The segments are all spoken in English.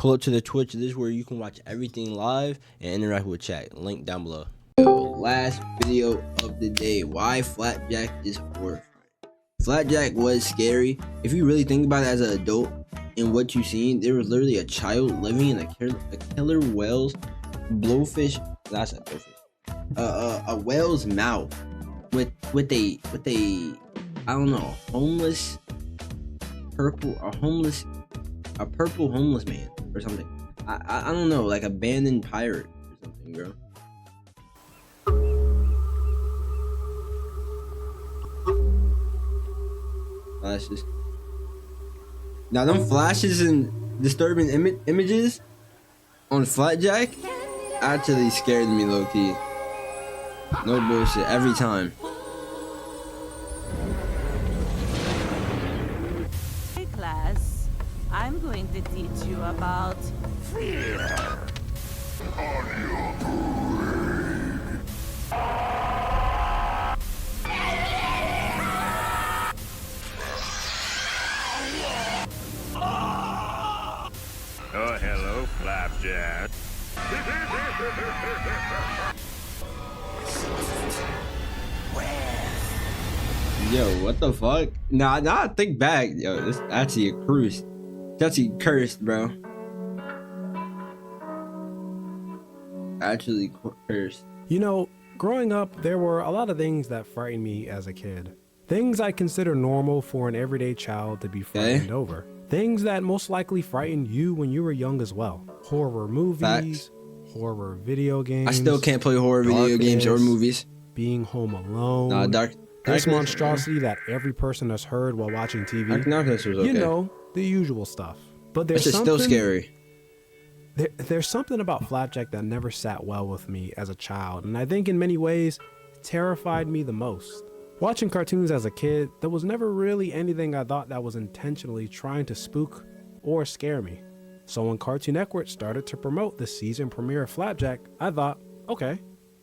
pull up to the Twitch. This is where you can watch everything live and interact with chat. Link down below. Last video of the day. Why FlatJack is horrifying. FlatJack was scary. If you really think about it as an adult and what you've seen, there was literally a child living in a killer whale's blowfish. That's a blowfish. A whale's mouth with a I don't know, a purple homeless man or something. I don't know, like abandoned pirate or something, bro. Flashes. Now them flashes and disturbing images on FlatJack actually scared me low key. No bullshit, every time. Hey class, I'm going to teach you about fear. Oh, hello, FlatJack. Yo, what the fuck? Nah, I think back. Yo, this actually a cruise. It's actually cursed, bro. Actually cursed. You know, growing up, there were a lot of things that frightened me as a kid. Things I consider normal for an everyday child to be frightened over. Things that most likely frightened you when you were young as well. Horror movies, Facts. horror video games. I still can't play horror video games or movies. Being home alone. Nah, this monstrosity that every person has heard while watching TV. Darkness was okay. You know, the usual stuff. But there's It's just still scary. There's something about FlatJack that never sat well with me as a child, and I think in many ways terrified me the most. Watching cartoons as a kid, there was never really anything I thought that was intentionally trying to spook or scare me. So when Cartoon Network started to promote the season premiere of FlatJack, I thought, okay,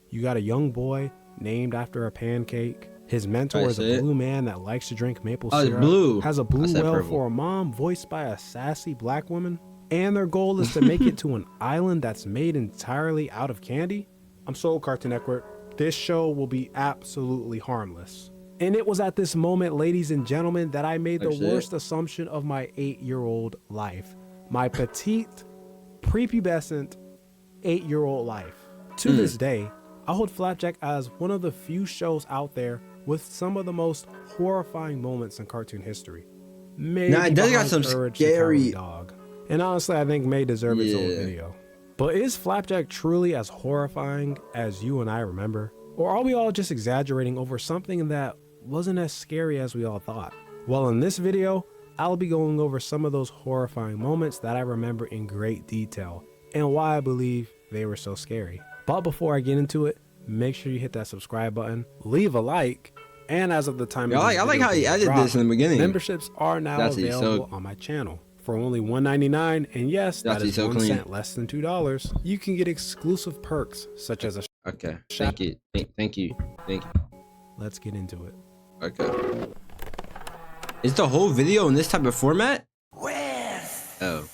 you got a young boy named after a pancake. His mentor is a blue man that likes to drink maple syrup. Blue. Has a blue whale for a mom voiced by a sassy black woman. And their goal is to make it to an island that's made entirely out of candy. I'm sold, Cartoon Network. This show will be absolutely harmless. And it was at this moment, ladies and gentlemen, that I made the worst assumption of my 8-year-old life. My petite, prepubescent 8-year-old life. To this day, I hold FlatJack as one of the few shows out there with some of the most horrifying moments in cartoon history. Maybe it does got some scary dog. And honestly, I think may deserve its own video. But is FlatJack truly as horrifying as you and I remember? Or are we all just exaggerating over something that wasn't as scary as we all thought? Well, in this video, I'll be going over some of those horrifying moments that I remember in great detail and why I believe they were so scary. But before I get into it, make sure you hit that subscribe button, leave a like, and as of the time I like how you added this in the beginning. Memberships are now available on my channel. For only $1.99, and yes, that is 1 cent less than $2, you can get exclusive perks such as a Thank you. Thank you. Let's get into it. Okay. Is the whole video in this type of format? Oh.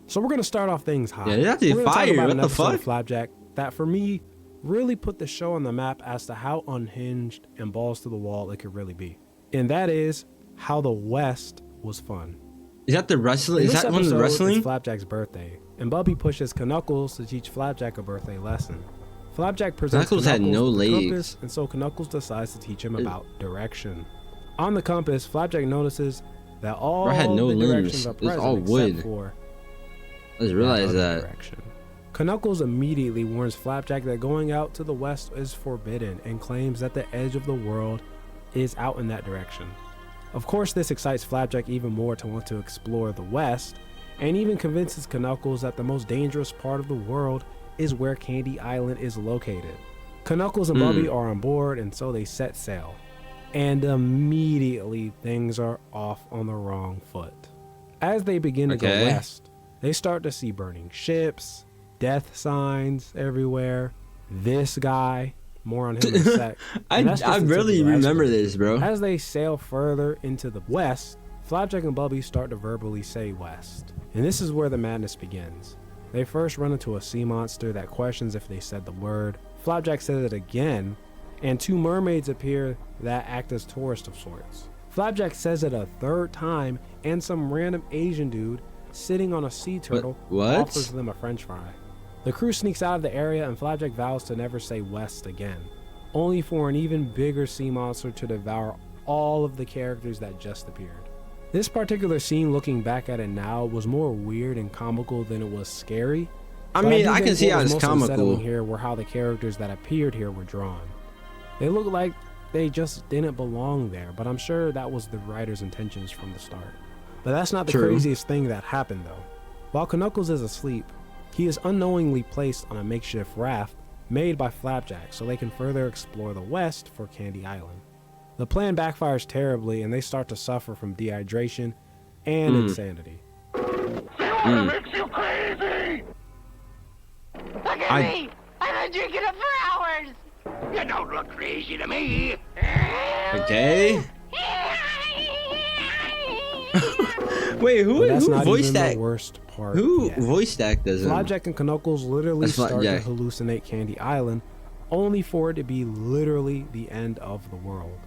So we're gonna start off things high. Yeah, that's fire. What the fuck? FlatJack that for me really put the show on the map as to how unhinged and balls to the wall it could really be. And that is how the West was fun. Is that the wrestling? Is that one of the wrestling? It's FlatJack's birthday, and Bubby pushes Knuckles to teach FlatJack a birthday lesson. FlatJack presents Knuckles had no legs, compass, and so Knuckles decides to teach him about direction. On the compass, FlatJack notices that all the directions are present all wood. Except for I just realized that. Direction. Knuckles immediately warns FlatJack that going out to the west is forbidden and claims that the edge of the world is out in that direction. Of course, this excites FlatJack even more to want to explore the west, and even convinces Knuckles that the most dangerous part of the world is where Candy Island is located. Knuckles and Bubby are on board, and so they set sail. And immediately things are off on the wrong foot. As they begin to go west, they start to see burning ships, death signs everywhere, this guy, more on him in a sec. I really remember this, bro. As they sail further into the west, Flapjack and Bubby start to verbally say west, and this is where the madness begins. They first run into a sea monster that questions if they said the word. Flapjack says it again, and two mermaids appear that act as tourists of sorts. Flapjack says it a third time, and some random Asian dude sitting on a sea turtle offers them a french fry. The crew sneaks out of the area, and Flapjack vows to never say west again, only for an even bigger sea monster to devour all of the characters that just appeared. This particular scene, looking back at it now, was more weird and comical than it was scary. I mean, I can see how it's comical. Here were how the characters that appeared here were drawn. They looked like they just didn't belong there, but I'm sure that was the writer's intentions from the start. But that's not the craziest thing that happened though. While Knuckles is asleep, he is unknowingly placed on a makeshift raft made by Flapjack so they can further explore the west for Candy Island. The plan backfires terribly, and they start to suffer from dehydration and insanity. What makes you crazy? Look at me! I've been drinking it for hours! You don't look crazy to me. Okay. Wait, who voiced that? The worst part Who yet. voiced actors? Flapjack and Knuckles literally start to Flapjack. hallucinate Candy Island, only for it to be literally the end of the world.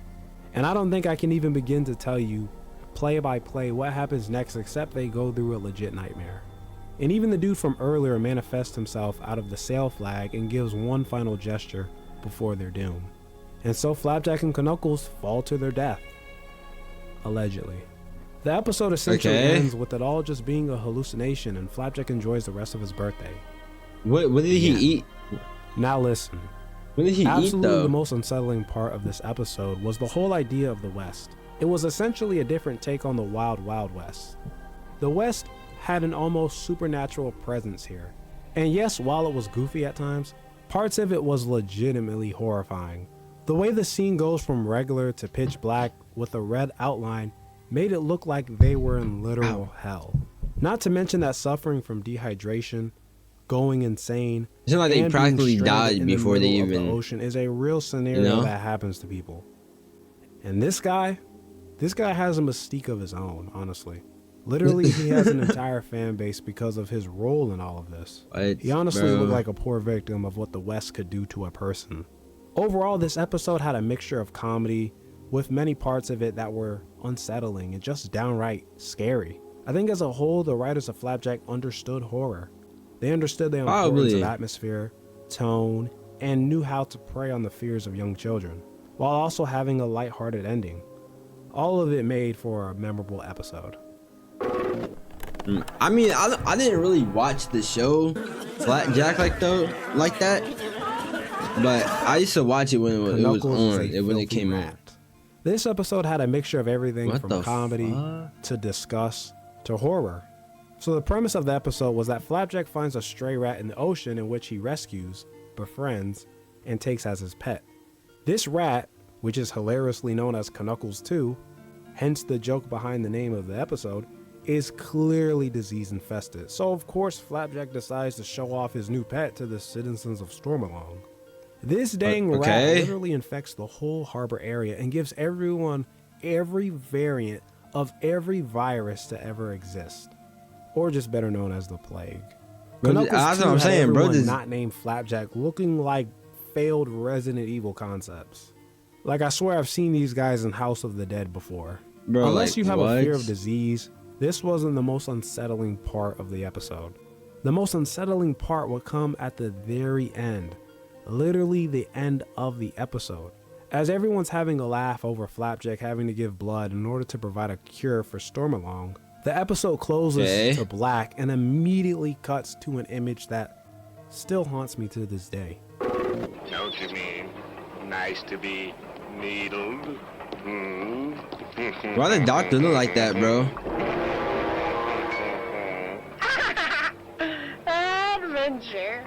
And I don't think I can even begin to tell you play by play what happens next, except they go through a legit nightmare. And even the dude from earlier manifests himself out of the sail flag and gives one final gesture before their doom. And so Flapjack and Knuckles fall to their death. Allegedly. The episode essentially ends with it all just being a hallucination, and Flapjack enjoys the rest of his birthday. What did he eat? Now listen. What did he Absolutely eat though? the most unsettling part of this episode was the whole idea of the West. It was essentially a different take on the Wild Wild West. The West had an almost supernatural presence here. And yes, while it was goofy at times, parts of it was legitimately horrifying. The way the scene goes from regular to pitch black with a red outline made it look like they were in literal hell. Not to mention that suffering from dehydration, going insane, It seemed like they and practically being stranded died in the before they middle of even. the ocean is a real scenario that happens to people. And this guy has a mystique of his own, honestly. Literally, he has an entire fan base because of his role in all of this. He honestly looked like a poor victim of what the West could do to a person. Overall, this episode had a mixture of comedy with many parts of it that were unsettling and just downright scary. I think as a whole, the writers of Flapjack understood horror. They understood the importance of atmosphere, tone, and knew how to prey on the fears of young children, while also having a lighthearted ending. All of it made for a memorable episode. I mean, I didn't really watch the show FlatJack like that, but I used to watch it when it was on, when it came out. This episode had a mixture of everything from comedy to disgust to horror. So the premise of the episode was that Flapjack finds a stray rat in the ocean in which he rescues, befriends, and takes as his pet. This rat, which is hilariously known as Knuckles 2, hence the joke behind the name of the episode, is clearly disease infested. So of course Flapjack decides to show off his new pet to the citizens of Stormalong. This dang rat literally infects the whole harbor area and gives everyone every variant of every virus to ever exist, or just better known as the plague. That's what I'm saying, bro. Not named Flapjack, looking like failed Resident Evil concepts. Like, I swear I've seen these guys in House of the Dead before. Bro, unless you have a fear of disease, this wasn't the most unsettling part of the episode. The most unsettling part would come at the very end. Literally the end of the episode. As everyone's having a laugh over Flapjack having to give blood in order to provide a cure for Stormalong, the episode closes to black and immediately cuts to an image that still haunts me to this day. Don't you mean nice to be needled? Why the doctor look like that, bro? Adventure.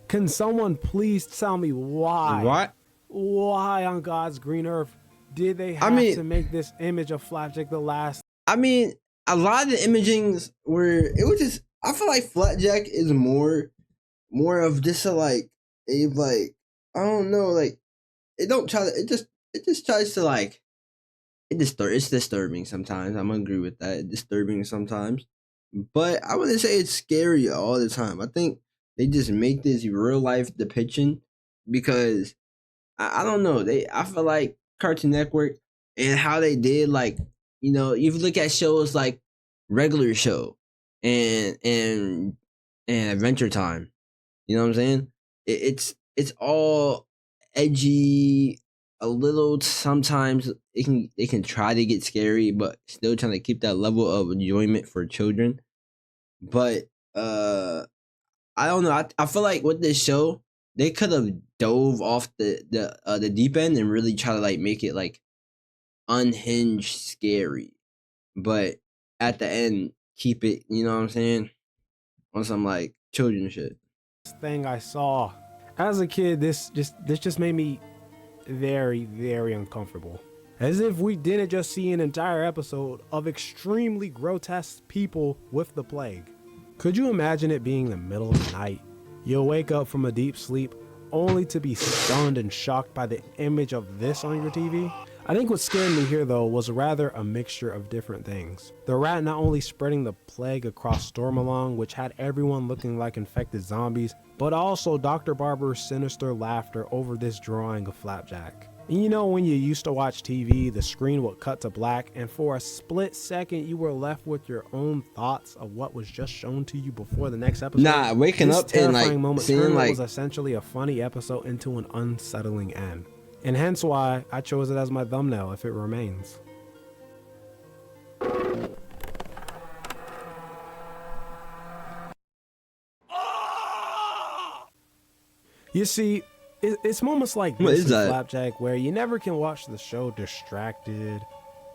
Can someone please tell me why? What? Why on God's green earth did they have to make this image of Flapjack the last? I mean, a lot of the imagings it was just, I feel like FlatJack is more of just I don't know, like it don't try to. It just tries to like. It's disturbing sometimes. I'm gonna agree with that. It's disturbing sometimes, but I wouldn't say it's scary all the time. I think they just make this real life depiction because I don't know. I feel like Cartoon Network and how they did like if you look at shows like Regular Show and and and Adventure Time, you know what I'm saying? It's all edgy, a little. Sometimes it can try to get scary, but still trying to keep that level of enjoyment for children. But I don't know. I feel like with this show, they could have dove off the deep end and really try to like make it like unhinged scary, but at the end keep it. You know what I'm saying? On some like children shit. Thing I saw as a kid, this just made me very, very uncomfortable. As if we didn't just see an entire episode of extremely grotesque people with the plague. Could you imagine it being the middle of the night? You'll wake up from a deep sleep only to be stunned and shocked by the image of this on your TV. I think what scared me here though was rather a mixture of different things. The rat not only spreading the plague across Stormalong, which had everyone looking like infected zombies, but also Dr. Barber's sinister laughter over this drawing of Flapjack. And you know when you used to watch TV, the screen would cut to black and for a split second you were left with your own thoughts of what was just shown to you before the next episode? Nah, waking this up and like seeing turned what like was essentially a funny episode into an unsettling end. And hence why I chose it as my thumbnail if it remains. You see, it's moments like What this is in that? Flapjack where you never can watch the show distracted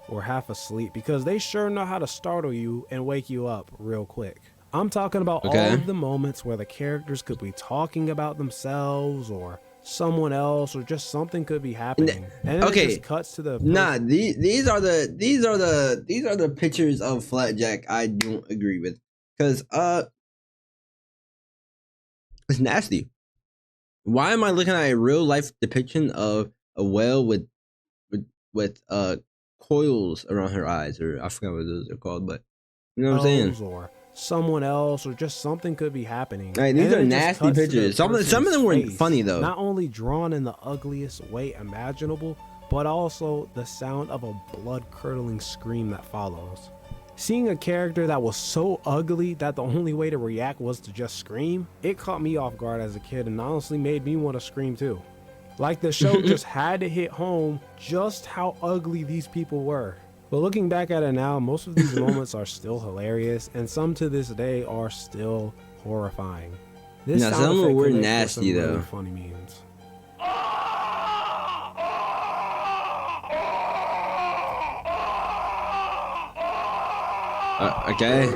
or half asleep because they sure know how to startle you and wake you up real quick. I'm talking about all of the moments where the characters could be talking about themselves or someone else or just something could be happening. And then it just cuts to the these are the pictures of Flatjack I don't agree with because it's nasty. Why am I looking at a real life depiction of a whale with coils around her eyes, or I forgot what those are called, but you know what I'm saying? Or someone else or just something could be happening. Right, these are nasty pictures. Some of them were funny though. Not only drawn in the ugliest way imaginable, but also the sound of a blood-curdling scream that follows. Seeing a character that was so ugly that the only way to react was to just scream, it caught me off guard as a kid and honestly made me want to scream too. Like the show just had to hit home just how ugly these people were. But looking back at it now, most of these moments are still hilarious, and some to this day are still horrifying. This some of them were nasty though. Really funny memes. Okay.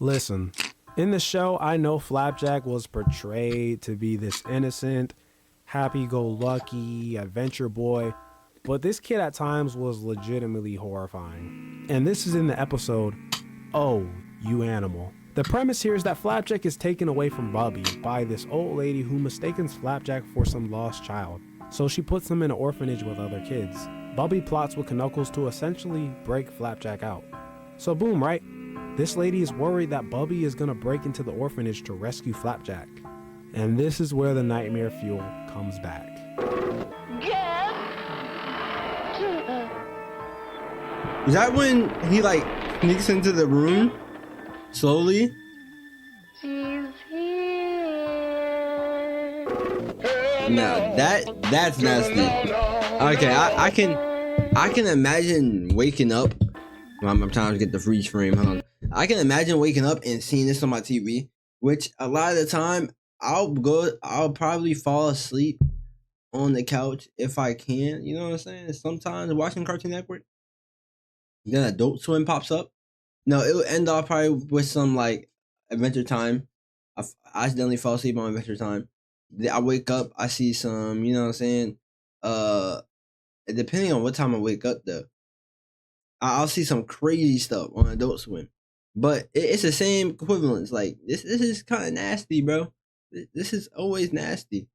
Listen. In the show, I know Flapjack was portrayed to be this innocent, happy-go-lucky adventure boy, but this kid at times was legitimately horrifying. And this is in the episode, Oh, You Animal. The premise here is that Flapjack is taken away from Bubby by this old lady who mistakes Flapjack for some lost child. So she puts him in an orphanage with other kids. Bubby plots with Knuckles to essentially break Flapjack out. So boom, right? This lady is worried that Bubby is gonna break into the orphanage to rescue Flapjack. And this is where the nightmare fuel comes back. Is that when he like sneaks into the room slowly? She's here. No, that's nasty. Okay, I can imagine waking up. I'm trying to get the freeze frame. Hold on. I can imagine waking up and seeing this on my TV, which a lot of the time I'll probably fall asleep on the couch if I can. You know what I'm saying? Sometimes watching Cartoon Network, then Adult Swim pops up. No, it will end off probably with some like Adventure Time. I accidentally fall asleep on Adventure Time. I wake up, I see some. You know what I'm saying? Depending on what time I wake up though, I'll see some crazy stuff on Adult Swim. but it's the same equivalence. Like this is kind of nasty, bro. This is always nasty.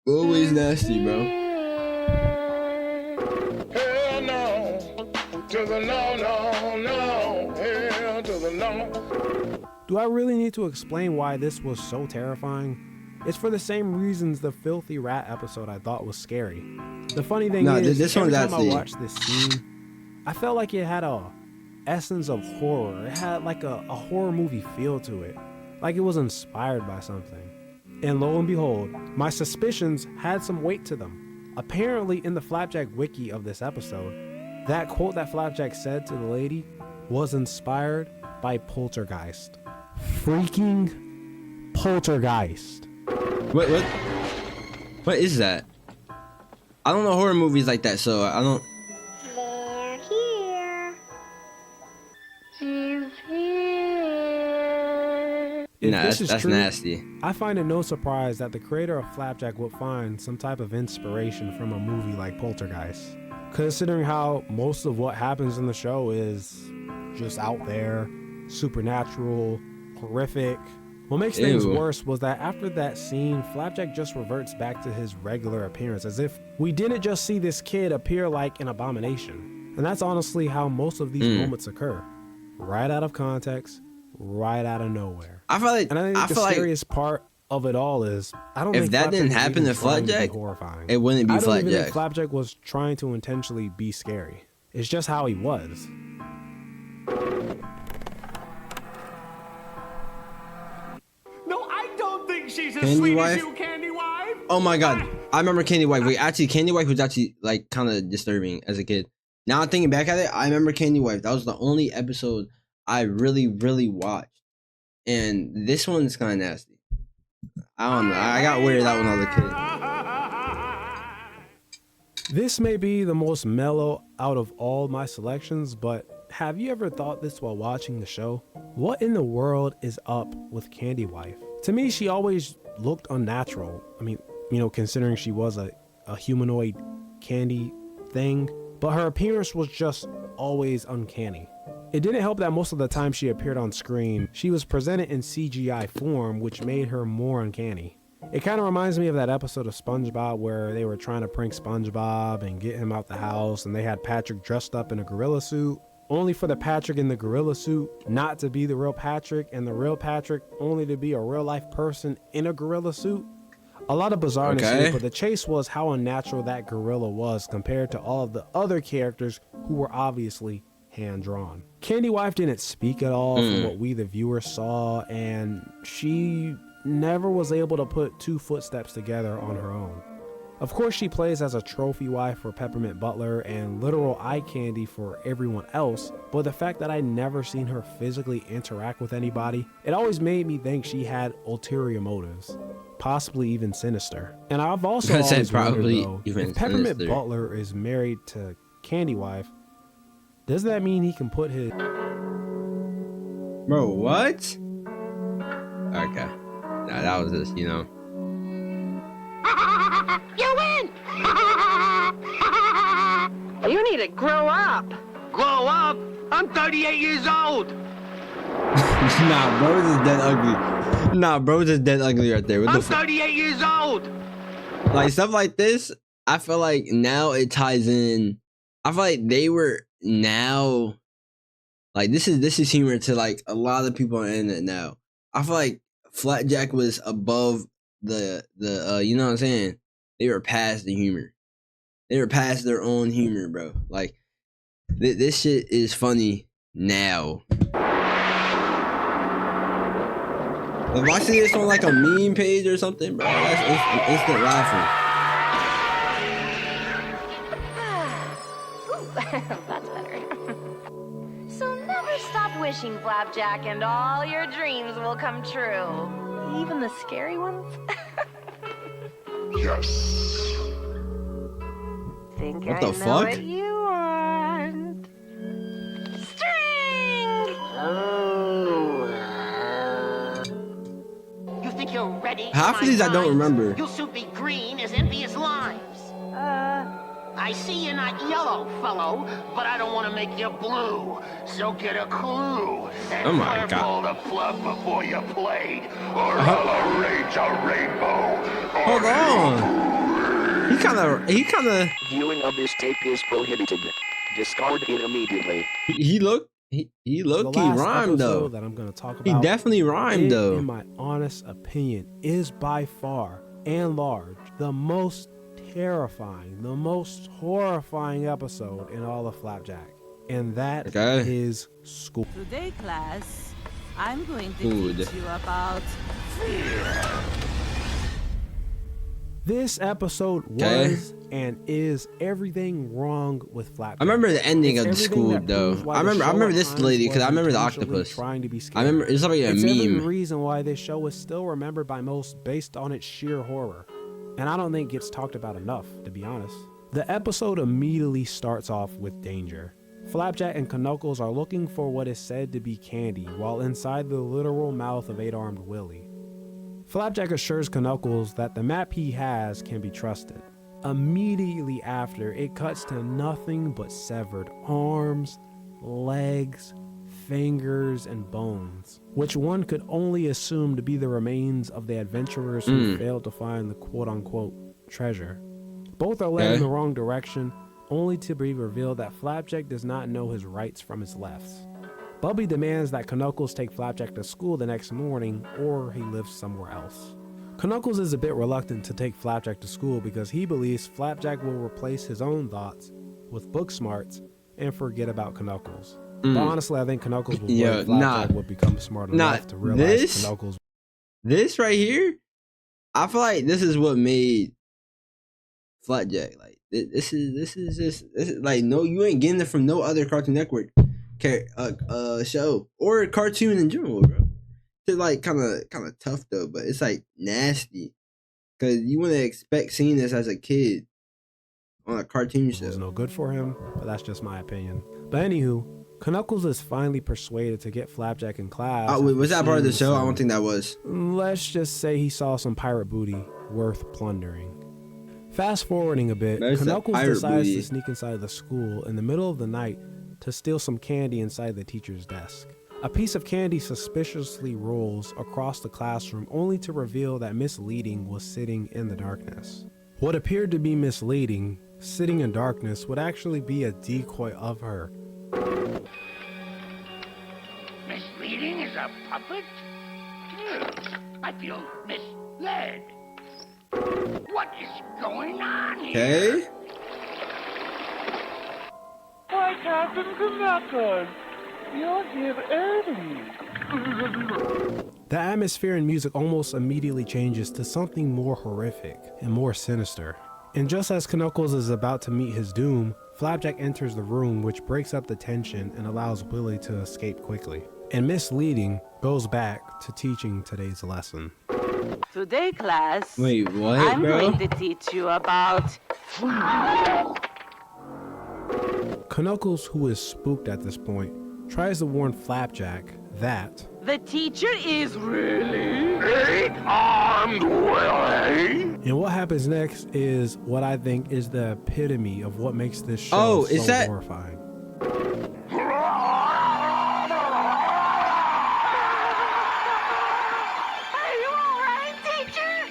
Always nasty, bro. Hell no. To the no, no, no. Hell to the no. Do I really need to explain why this was so terrifying? It's for the same reasons the filthy rat episode I thought was scary. The funny thing is, this every one's time I actually... watched this scene, I felt like it had a essence of horror. It had like a horror movie feel to it, like it was inspired by something. And lo and behold, my suspicions had some weight to them. Apparently in the FlatJack wiki of this episode, that quote that FlatJack said to the lady was inspired by Poltergeist. Freaking Poltergeist. What is that? I don't know horror movies like that, so I don't... They're here. She's here. If Nah, this is that's true, nasty. I find it no surprise that the creator of FlatJack would find some type of inspiration from a movie like Poltergeist, considering how most of what happens in the show is just out there, supernatural, horrific. What makes things Ew. worse was that after that scene, FlatJack just reverts back to his regular appearance, as if we didn't just see this kid appear like an abomination. And that's honestly how most of these moments occur. Right out of context, right out of nowhere. I feel like... And I think the scariest part of it all is, I don't if think that didn't FlatJack was happen even to trying be FlatJack, horrifying. it wouldn't be I don't even think FlatJack. FlatJack was trying to intentionally be scary. It's just how he was. No, I don't think she's as Candy sweet wife? as you, Candy Wife. Oh my god, I remember Candy Wife. Wait, actually, Candy Wife was actually like kind of disturbing as a kid. Now I'm thinking back at it, I remember Candy Wife. That was the only episode I really watched, and this one's kind of nasty. I don't know. I got weirded out when I was a kid. This may be the most mellow out of all my selections, but have you ever thought this while watching the show? What in the world is up with Candy Wife? To me, she always looked unnatural. I mean, you know, considering she was a humanoid candy thing, but her appearance was just always uncanny. It didn't help that most of the time she appeared on screen, she was presented in CGI form, which made her more uncanny. It kind of reminds me of that episode of SpongeBob where they were trying to prank SpongeBob and get him out the house, and they had Patrick dressed up in a gorilla suit, only for the Patrick in the gorilla suit not to be the real Patrick, and the real Patrick only to be a real life person in a gorilla suit. A lot of bizarreness here, but the chase was how unnatural that gorilla was compared to all of the other characters who were obviously hand-drawn. Candy Wife didn't speak at all from what we the viewers saw, and she never was able to put two footsteps together on her own. Of course, she plays as a trophy wife for Peppermint Butler and literal eye candy for everyone else, but the fact that I never seen her physically interact with anybody, it always made me think she had ulterior motives, possibly even sinister. And I've also always wondered, though, if Peppermint Butler is married to Candy Wife, does that mean he can put his... Bro, what? Okay. Nah, that was just, you know. You win! You need to grow up. Grow up? I'm 38 years old. Nah, bro, this is dead ugly. Nah, bro, this is dead ugly right there. What I'm the fuck? 38 years old. Like, stuff like this, I feel like now it ties in. I feel like they were now... Like, this is humor to, like, a lot of people on the internet now. I feel like FlatJack was above the you know what I'm saying? They were past the humor. They were past their own humor, bro. Like, this shit is funny now. If I see this on, like, a meme page or something, bro, that's instant laughing. That's better. So never stop wishing, FlatJack, and all your dreams will come true. Even the scary ones. Yes. Think What I the know fuck? what you want. String! You think you're ready? Half of these I don't remember. You'll soon be green as envious limes. I see you're not yellow, fellow, but I don't want to make you blue. So get a clue and Oh my purple the plug before you played, or I'll arrange a rainbow. Hold on. He kind of. Viewing of this tape is prohibited. Discard it immediately. He low The key last rhymed episode though. that I'm going to talk about, He definitely rhymed it, though. in my honest opinion, is by far and large the most terrifying, the most horrifying episode in all of FlatJack, and that is school. Today, class, I'm going to Food. teach you about fear. This episode was and is everything wrong with FlatJack. I remember the ending It's of the everything school that though. proves why I the remember show this at lady times because I remember the was intentionally octopus. trying to be scary. I remember it's like a It's every meme. reason why this show is still remembered by most based on its sheer horror, and I don't think gets talked about enough, to be honest. The episode immediately starts off with danger. FlatJack and Knuckles are looking for what is said to be candy while inside the literal mouth of 8-armed Willie. FlatJack assures Knuckles that the map he has can be trusted. Immediately after, it cuts to nothing but severed arms, legs, fingers, and bones, which one could only assume to be the remains of the adventurers who failed to find the quote-unquote treasure. Both are led in the wrong direction, only to be revealed that FlatJack does not know his rights from his lefts. Bubby demands that Knuckles take FlatJack to school the next morning, or he lives somewhere else. Knuckles is a bit reluctant to take FlatJack to school because he believes FlatJack will replace his own thoughts with book smarts and forget about Knuckles. But honestly, I think Knuckles will wait FlatJack would become smart enough to realize Knuckles. This right here, I feel like this is what made FlatJack. Like this is like no, you ain't getting it from no other Cartoon Network show or cartoon in general, bro. It's like kind of tough though, but it's like nasty because you wouldn't expect seeing this as a kid on a cartoon show. It was no good for him, but that's just my opinion. But anywho, Knuckles is finally persuaded to get FlatJack in class. Was that part of the show? I don't think that was. Let's just say he saw some pirate booty worth plundering. Fast forwarding a bit, Knuckles decides to sneak inside the school in the middle of the night to steal some candy inside the teacher's desk. A piece of candy suspiciously rolls across the classroom only to reveal that Miss Leading was sitting in the darkness. What appeared to be Miss Leading, sitting in darkness, would actually be a decoy of her. Misleading is a puppet? I feel misled. What is going on here? Okay. Why, Captain Knuckles, you're here early. The atmosphere and music almost immediately changes to something more horrific and more sinister. And just as Knuckles is about to meet his doom, FlatJack enters the room, which breaks up the tension and allows Willie to escape quickly. And Miss Leading goes back to teaching today's lesson. Today, class, Wait, what, I'm bro? going to teach you about Knuckles, who is spooked at this point, tries to warn FlatJack that the teacher is really 8-armed Willie? and what happens next is what I think is the epitome of what makes this show so horrifying. Are you alright, teacher?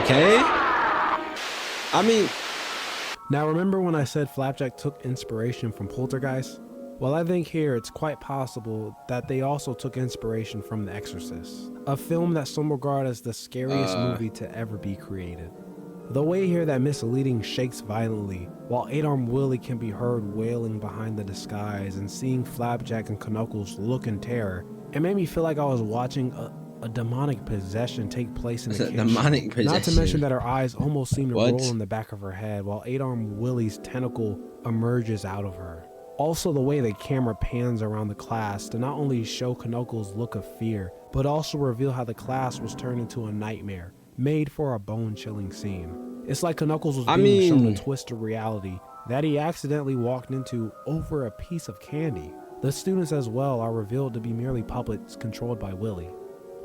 Okay. I mean, now remember when I said FlatJack took inspiration from Poltergeist? Well, I think here it's quite possible that they also took inspiration from The Exorcist, a film that some regard as the scariest movie to ever be created. The way here that Miss Leading shakes violently, while 8-armed Willie can be heard wailing behind the disguise, and seeing FlatJack and Knuckles look in terror, it made me feel like I was watching a demonic possession take place in the kitchen. Demonic possession. Not to mention that her eyes almost seem to What? roll in the back of her head, while 8-armed Willie's tentacle emerges out of her. Also, the way the camera pans around the class to not only show Knuckles' look of fear, but also reveal how the class was turned into a nightmare, made for a bone-chilling scene. It's like Knuckles was being shown a twist of reality that he accidentally walked into over a piece of candy. The students as well are revealed to be merely puppets controlled by Willie.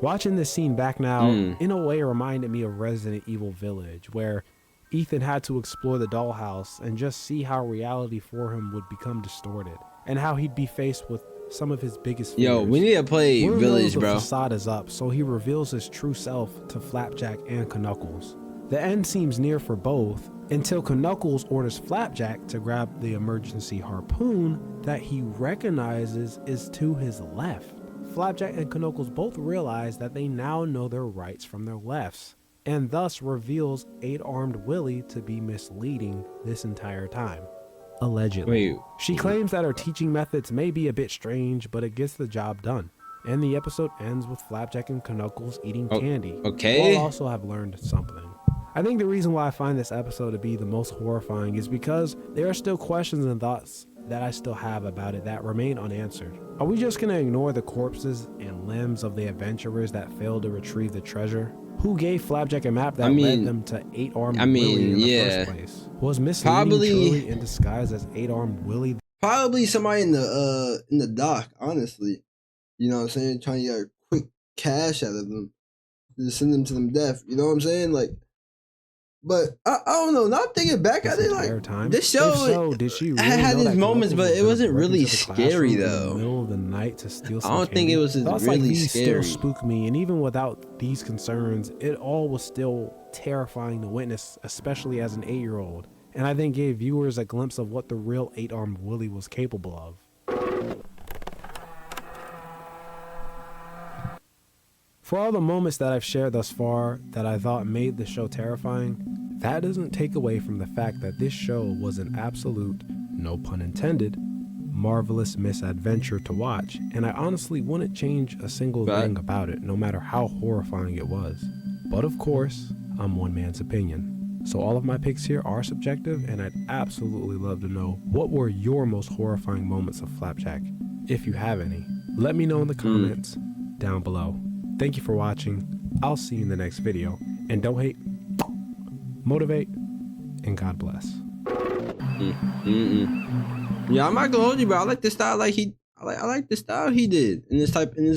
Watching this scene back now, in a way reminded me of Resident Evil Village, where Ethan had to explore the dollhouse and just see how reality for him would become distorted, and how he'd be faced with some of his biggest fears. Yo, we need to play Will Village, knows the bro. facade is up, so he reveals his true self to Flapjack and Knuckles. The end seems near for both, until Knuckles orders Flapjack to grab the emergency harpoon that he recognizes is to his left. Flapjack and Knuckles both realize that they now know their rights from their lefts, and thus reveals 8-armed Willie to be misleading this entire time. Allegedly. Wait. She claims that her teaching methods may be a bit strange, but it gets the job done. And the episode ends with Flapjack and Knuckles eating candy. Okay. While also have learned something. I think the reason why I find this episode to be the most horrifying is because there are still questions and thoughts that I still have about it that remain unanswered. Are we just gonna ignore the corpses and limbs of the adventurers that failed to retrieve the treasure? Who gave Flapjack a map that led them to 8-armed Willie in the first place? Was misleading truly in disguise as 8-armed Willie? Probably somebody in the dock, honestly. You know what I'm saying? Trying to get a quick cash out of them. Just send them to them death. You know what I'm saying? Like, but I don't know. Not thinking back at it, like this show did she really had know its that moments, Knuckles but it was wasn't gonna break really into the scary classroom in though. the middle of the night to steal some I don't think it was Thoughts really like these scary. still spook me, and even without these concerns, it all was still terrifying to witness, especially as an 8-year-old. And I think gave viewers a glimpse of what the real 8-armed Willie was capable of. For all the moments that I've shared thus far that I thought made the show terrifying, that doesn't take away from the fact that this show was an absolute, no pun intended, marvelous misadventure to watch, and I honestly wouldn't change a single thing about it, no matter how horrifying it was. But of course, I'm one man's opinion. So all of my picks here are subjective, and I'd absolutely love to know what were your most horrifying moments of Flapjack, if you have any. Let me know in the comments down below. Thank you for watching. I'll see you in the next video. And don't hate, motivate, and God bless. Yeah, I'm not gonna hold you, bro. I like the style I like the style he did in this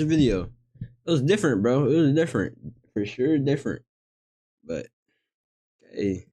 video. It was different, bro. It was different. For sure different. But hey.